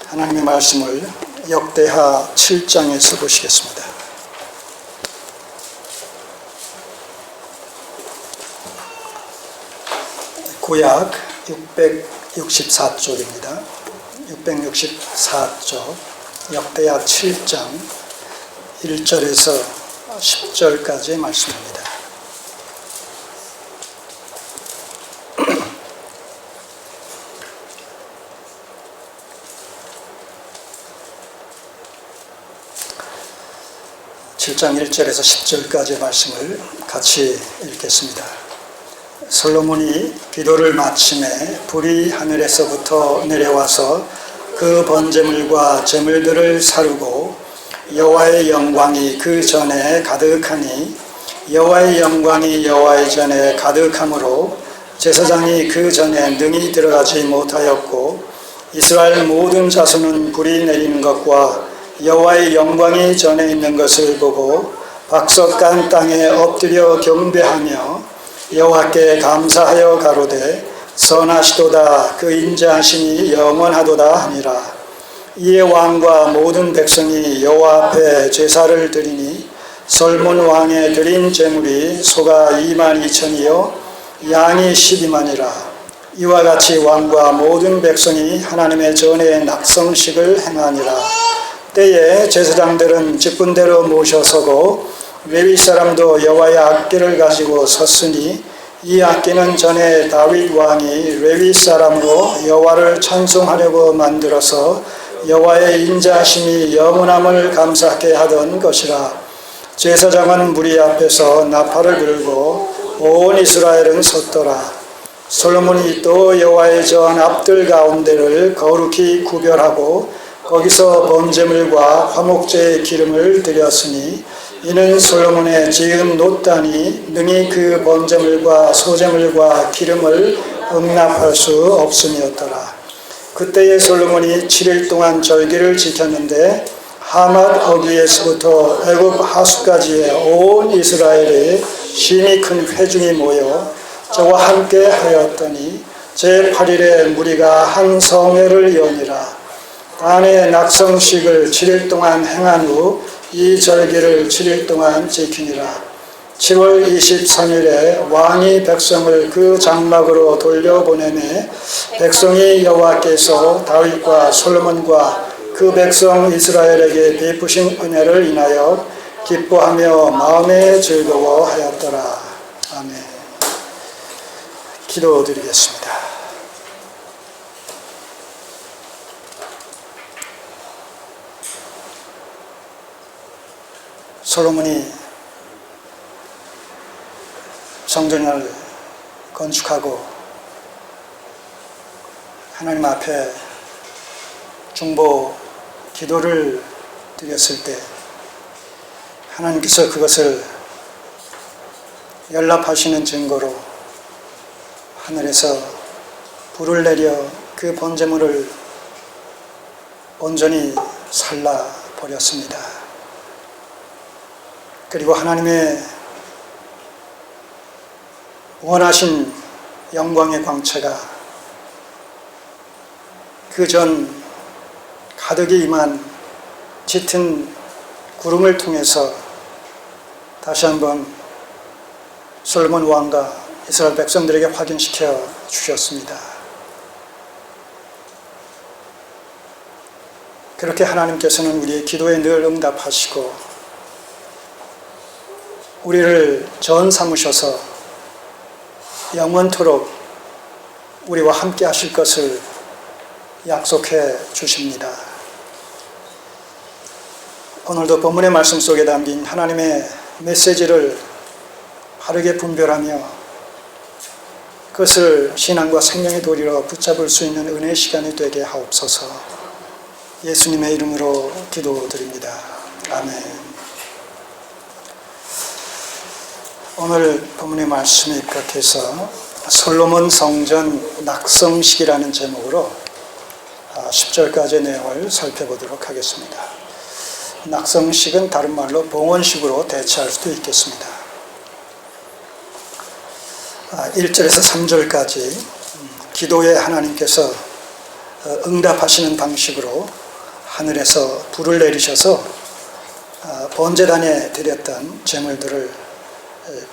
하나님의 말씀을 역대하 7장에서 보시겠습니다. 구약 664쪽입니다. 664쪽 역대하 7장 1절에서 10절까지의 말씀입니다. 장 1절에서 10절까지의 말씀을 같이 읽겠습니다. 솔로몬이 기도를 마침에 불이 하늘에서부터 내려와서 그 번제물과 제물들을 사르고 여호와의 영광이 그 전에 가득하니 여호와의 영광이 여호와의 전에 가득함으로 제사장이 그 전에 능히 들어가지 못하였고 이스라엘 모든 자손은 불이 내리는 것과 여호와의 영광이 전에 있는 것을 보고 박석간 땅에 엎드려 경배하며 여호와께 감사하여 가로되 선하시도다 그 인자하심이 영원하도다 하니라. 이에 왕과 모든 백성이 여호와 앞에 제사를 드리니 솔몬 왕의 드린 제물이 소가 22,000이요 양이 12만이라. 이와 같이 왕과 모든 백성이 하나님의 전에 낙성식을 행하니라. 때에 제사장들은 직분대로 모셔서고 레위 사람도 여호와의 악기를 가지고 섰으니 이 악기는 전에 다윗 왕이 레위 사람으로 여호와를 찬송하려고 만들어서 여호와의 인자하심이 영원함을 감사하게 하던 것이라. 제사장은 무리 앞에서 나팔을 불고 온 이스라엘은 섰더라. 솔로몬이 또 여호와의 전 앞들 가운데를 거룩히 구별하고 거기서 번제물과 화목제의 기름을 드렸으니 이는 솔로몬의 지은 놋단이 능히 그 번제물과 소제물과 기름을 응납할 수 없음이었더라. 그때에 솔로몬이 7일 동안 절기를 지켰는데 하맛 어귀에서부터 애굽 하수까지의 온 이스라엘의 심히 큰 회중이 모여 저와 함께 하였더니 제8일에 무리가 한 성회를 여니라. 단의 낙성식을 7일 동안 행한 후 이 절기를 7일 동안 지키니라. 7월 23일에 왕이 백성을 그 장막으로 돌려보내매 백성이 여호와께서 다윗과 솔로몬과 그 백성 이스라엘에게 베푸신 은혜를 인하여 기뻐하며 마음에 즐거워하였더라. 아멘. 기도드리겠습니다. 솔로몬이 성전을 건축하고 하나님 앞에 중보 기도를 드렸을 때 하나님께서 그것을 연락하시는 증거로 하늘에서 불을 내려 그 번제물을 온전히 살라버렸습니다. 그리고 하나님의 원하신 영광의 광채가 그 전 가득히 임한 짙은 구름을 통해서 다시 한번 솔로몬 왕과 이스라엘 백성들에게 확인시켜 주셨습니다. 그렇게 하나님께서는 우리의 기도에 늘 응답하시고 우리를 전 삼으셔서 영원토록 우리와 함께 하실 것을 약속해 주십니다. 오늘도 본문의 말씀 속에 담긴 하나님의 메시지를 바르게 분별하며 그것을 신앙과 생명의 도리로 붙잡을 수 있는 은혜의 시간이 되게 하옵소서. 예수님의 이름으로 기도드립니다. 아멘. 오늘 본문의 말씀에 입각해서 솔로몬 성전 낙성식이라는 제목으로 10절까지의 내용을 살펴보도록 하겠습니다. 낙성식은 다른 말로 봉헌식으로 대체할 수도 있겠습니다. 1절에서 3절까지 기도에 하나님께서 응답하시는 방식으로 하늘에서 불을 내리셔서 번제단에 드렸던 제물들을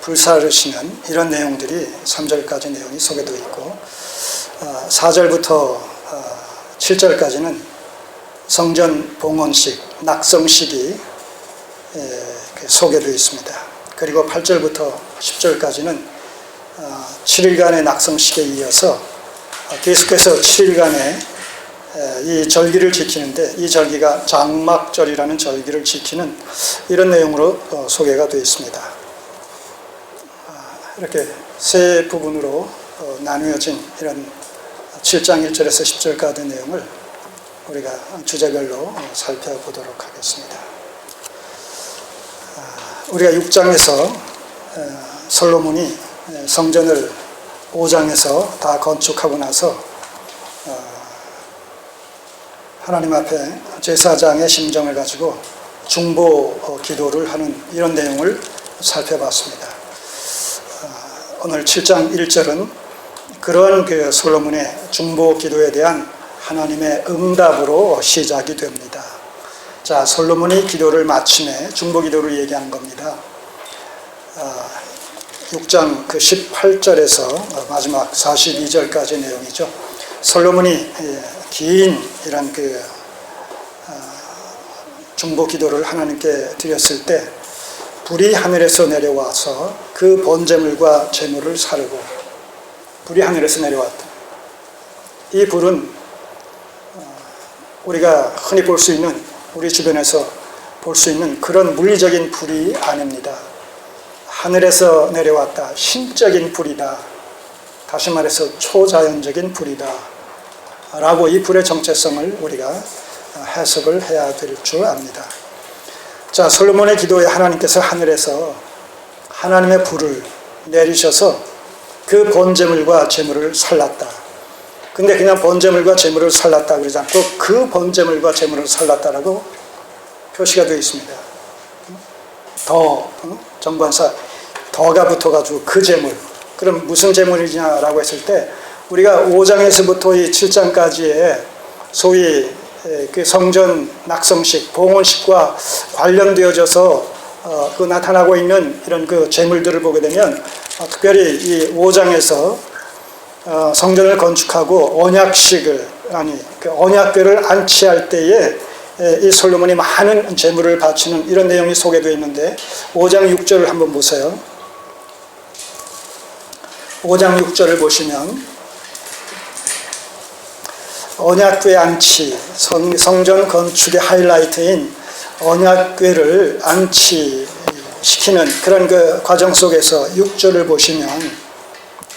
불사르시는 이런 내용들이 3절까지 내용이 소개되어 있고 4절부터 7절까지는 성전 봉헌식, 낙성식이 소개되어 있습니다. 그리고 8절부터 10절까지는 7일간의 낙성식에 이어서 계속해서 7일간의 이 절기를 지키는데 이 절기가 장막절이라는 절기를 지키는 이런 내용으로 소개가 되어 있습니다. 이렇게 세 부분으로 나누어진 이런 7장 1절에서 10절까지 내용을 우리가 주제별로 살펴보도록 하겠습니다. 우리가 6장에서 솔로몬이 성전을 5장에서 다 건축하고 나서 하나님 앞에 제사장의 심정을 가지고 중보 기도를 하는 이런 내용을 살펴봤습니다. 오늘 7장 1절은 그런 그 솔로몬의 중보 기도에 대한 하나님의 응답으로 시작이 됩니다. 자, 솔로몬이 기도를 마침에 중보 기도를 얘기한 겁니다. 6장 그 18절에서 마지막 42절까지 내용이죠. 솔로몬이 긴 이런 그 중보 기도를 하나님께 드렸을 때 불이 하늘에서 내려와서 그 번제물과 제물을 사르고, 불이 하늘에서 내려왔다. 이 불은 우리가 흔히 볼 수 있는, 우리 주변에서 볼 수 있는 그런 물리적인 불이 아닙니다. 하늘에서 내려왔다. 신적인 불이다. 다시 말해서 초자연적인 불이다. 라고 이 불의 정체성을 우리가 해석을 해야 될 줄 압니다. 자, 솔로몬의 기도에 하나님께서 하늘에서 하나님의 불을 내리셔서 그 번제물과 제물을 살랐다. 근데 그냥 번제물과 제물을 살랐다 그러지 않고 그 번제물과 제물을 살랐다라고 표시가 되어 있습니다. 정관사 더가 붙어가지고 그 제물. 그럼 무슨 제물이냐라고 했을 때 우리가 5장에서부터 이 7장까지의 소위 그 성전 낙성식, 봉헌식과 관련되어져서 그 나타나고 있는 이런 그 제물들을 보게 되면 특별히 이 5장에서 성전을 건축하고 언약식을 그 언약궤를 안치할 때에 이 솔로몬이 많은 제물을 바치는 이런 내용이 소개되어 있는데 5장 6절을 한번 보세요. 5장 6절을 보시면 언약궤 안치, 성전 건축의 하이라이트인 언약궤를 안치시키는 그런 그 과정 속에서 6절을 보시면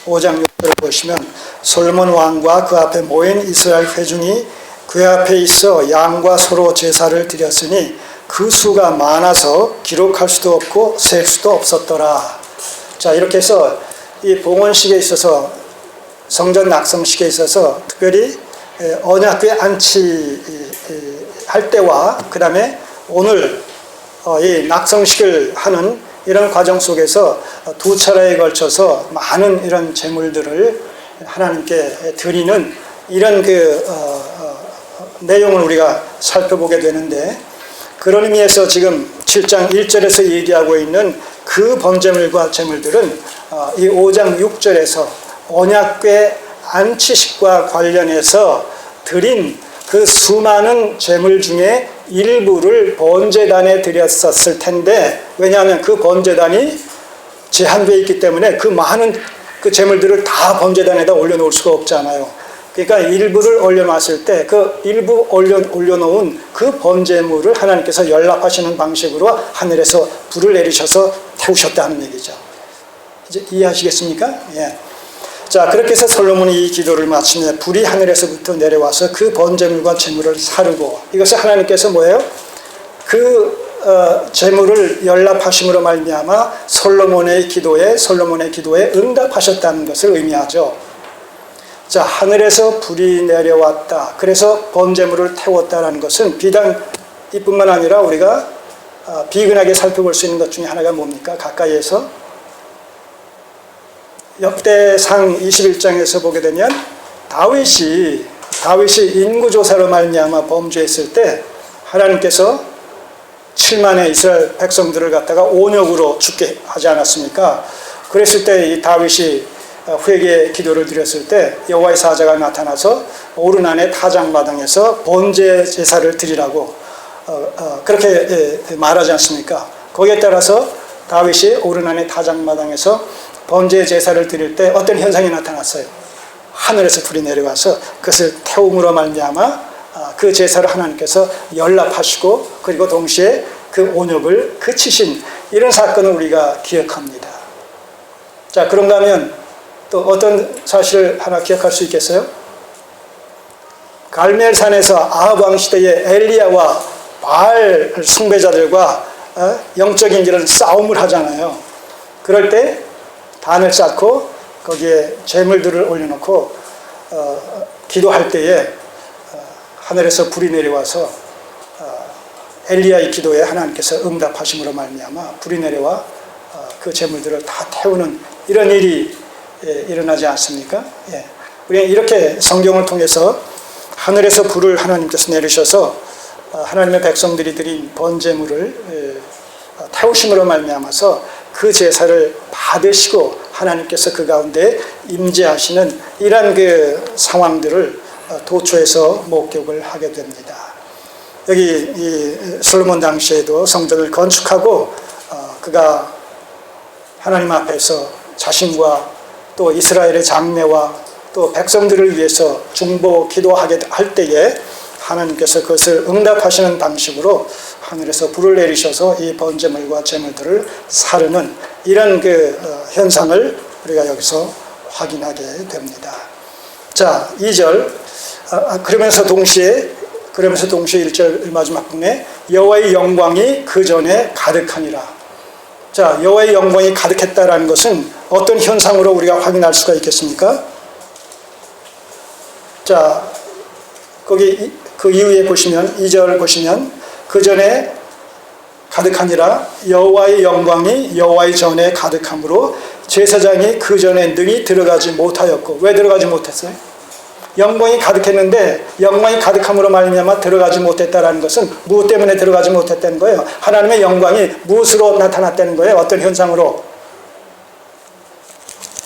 5장 6절을 보시면 솔로몬 왕과 그 앞에 모인 이스라엘 회중이 그 앞에 있어 양과 소로 제사를 드렸으니 그 수가 많아서 기록할 수도 없고 셀 수도 없었더라. 자, 이렇게 해서 이 봉헌식에 있어서 성전 낙성식에 있어서 특별히 언약궤 안치할 때와 그 다음에 오늘 이 낙성식을 하는 이런 과정 속에서 두 차례에 걸쳐서 많은 이런 제물들을 하나님께 드리는 이런 그 내용을 우리가 살펴보게 되는데, 그런 의미에서 지금 7장 1절에서 얘기하고 있는 그 번제물과 제물들은 이 5장 6절에서 언약궤 안치식과 관련해서 드린 그 수많은 제물 중에 일부를 번제단에 드렸었을 텐데, 왜냐하면 그 번제단이 제한되어 있기 때문에 그 많은 그 제물들을 다 번제단에다 올려놓을 수가 없잖아요. 그러니까 일부를 올려놨을 때 그 일부 올려놓은 그 번제물을 하나님께서 연락하시는 방식으로 하늘에서 불을 내리셔서 태우셨다는 얘기죠. 이제 이해하시겠습니까? 예. 자, 그렇게 해서 솔로몬이 이 기도를 마치며 불이 하늘에서부터 내려와서 그 번제물과 제물을 사르고, 이것을 하나님께서 뭐예요? 그 제물을 연락하심으로 말미암아 솔로몬의 기도에 응답하셨다는 것을 의미하죠. 자, 하늘에서 불이 내려왔다. 그래서 번제물을 태웠다라는 것은 비단 이뿐만 아니라 우리가 비근하게 살펴볼 수 있는 것 중에 하나가 뭡니까? 가까이에서 역대상 21장에서 보게 되면 다윗이 다윗이 인구조사로 말미암아 범죄했을 때 하나님께서 7만의 이스라엘 백성들을 갖다가 온역으로 죽게 하지 않았습니까? 그랬을 때 이 다윗이 회개 기도를 드렸을 때 여호와의 사자가 나타나서 오르난의 타작마당에서 번제 제사를 드리라고 그렇게 말하지 않습니까? 거기에 따라서 다윗이 오르난의 타작마당에서 번제 제사를 드릴 때 어떤 현상이 나타났어요? 하늘에서 불이 내려와서 그것을 태움으로 말미암아 그 제사를 하나님께서 연락하시고 그리고 동시에 그 온역을 그치신 이런 사건을 우리가 기억합니다. 자, 그런가 하면 또 어떤 사실을 하나 기억할 수 있겠어요? 갈멜산에서 아합 왕 시대의 엘리야와 바알 숭배자들과 영적인 이런 싸움을 하잖아요. 그럴 때 단을 쌓고 거기에 제물들을 올려놓고 기도할 때에 하늘에서 불이 내려와서 엘리야의 기도에 하나님께서 응답하심으로 말미암아 불이 내려와 그 제물들을 다 태우는 이런 일이 일어나지 않습니까? 예. 우리는 이렇게 성경을 통해서 하늘에서 불을 하나님께서 내리셔서 하나님의 백성들이 드린 번제물을 태우심으로 말미암아서 그 제사를 받으시고 하나님께서 그 가운데 임재하시는 이러한 그 상황들을 도초에서 목격을 하게 됩니다. 여기 이 솔로몬 당시에도 성전을 건축하고 그가 하나님 앞에서 자신과 또 이스라엘의 장래와 또 백성들을 위해서 중보 기도하게 할 때에 하나님께서 그것을 응답하시는 방식으로 하늘에서 불을 내리셔서 이 번제물과 제물들을 사르는 이런 그 현상을 우리가 여기서 확인하게 됩니다. 자, 2절 그러면서 동시에 1절 마지막 부분에 여호와의 영광이 그 전에 가득하니라. 자, 여호와의 영광이 가득했다라는 것은 어떤 현상으로 우리가 확인할 수가 있겠습니까? 자, 거기 그 이후에 보시면 2절 보시면 그 전에 가득하니라. 여호와의 영광이 여호와의 전에 가득함으로 제사장이 그 전에 능히 들어가지 못하였고. 왜 들어가지 못했어요? 영광이 가득했는데 영광이 가득함으로 말미암아 들어가지 못했다라는 것은 무엇 때문에 들어가지 못했다는 거예요? 하나님의 영광이 무엇으로 나타났다는 거예요? 어떤 현상으로?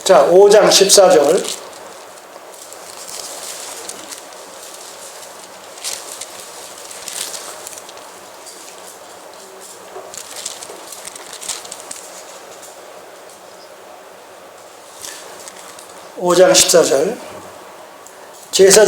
자, 5장 14절 5장 14절 제사